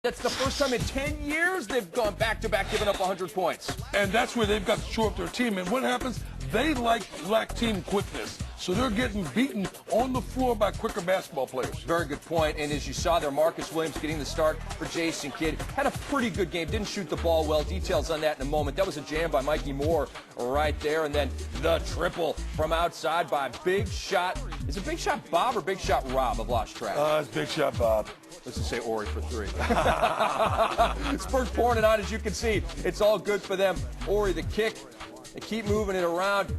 That's the first time in 10 years they've gone back-to-back giving up 100 points. And that's where they've got to shore up their team. And what happens? They lack team quickness. So they're getting beaten on the floor by quicker basketball players. Very good point. And as you saw there, Marcus Williams getting the start for Jason Kidd. Had a pretty good game. Didn't shoot the ball well. Details on that in a moment. That was a jam by Mikey Moore right there. And then the triple from outside by Big Shot. Is it Big Shot Bob or Big Shot Rob? I've lost track. It's Big Shot Bob. Let's just say Ori for three. Spurs pouring it on, as you can see. It's all good for them. Ori, the kick. They keep moving it around.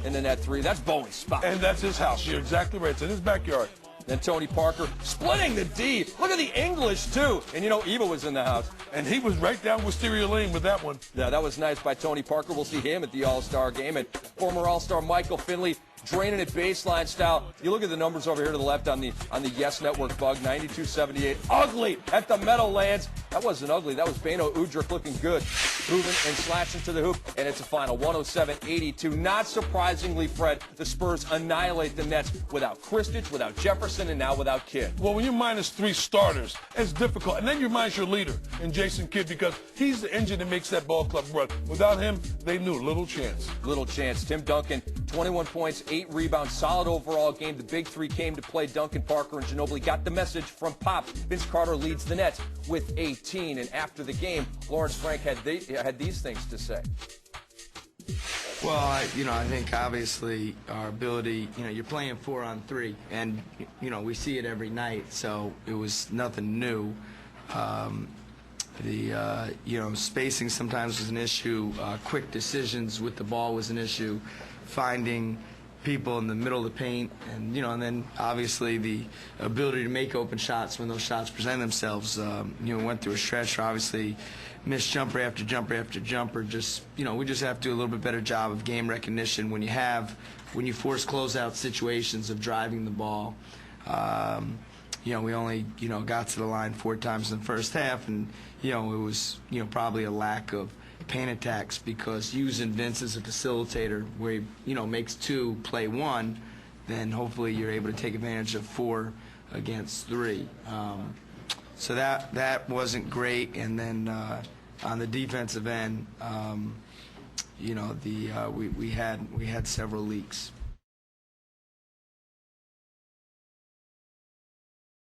And then that three, that's Bowie's spot. And that's his house. You're exactly right. It's in his backyard. Then Tony Parker splitting the D. Look at the English, too. And, you know, Eva was in the house. And he was right down Wisteria Lane with that one. Yeah, that was nice by Tony Parker. We'll see him at the All-Star game. And former All-Star Michael Finley draining it baseline style. You look at the numbers over here to the left on the Yes Network bug, 92-78. Ugly at the Meadowlands. That wasn't ugly. That was Bano Udrich looking good. Moving and slashing to the hoop. And it's a final 107-82. Not surprisingly, Fred, the Spurs annihilate the Nets without Kristich, without Jefferson, and now without Kidd. Well, when you're minus 3 starters, it's difficult. And then you're minus your leader in Jason Kidd because he's the engine that makes that ball club run. Without him, they knew little chance. Little chance. Tim Duncan, 21 points, 8 rebounds, solid overall game. The big three came to play. Duncan, Parker, and Ginobili got the message from Pop. Vince Carter leads the Nets with 18. And after the game, Lawrence Frank had these things to say. Well, I think obviously our ability, you're playing 4-on-3, and, we see it every night, so it was nothing new. Spacing sometimes was an issue. Quick decisions with the ball was an issue. Finding people in the middle of the paint, and and then obviously the ability to make open shots when those shots present themselves. We went through a stretch where obviously missed jumper after jumper after jumper. Just we just have to do a little bit better job of game recognition when you force closeout situations of driving the ball. We only got to the line 4 times in the first half, and it was probably a lack of paint attacks, because using Vince as a facilitator where he makes 2 play 1, then hopefully you're able to take advantage of 4 against 3. So that wasn't great. And then on the defensive end, we had several leaks.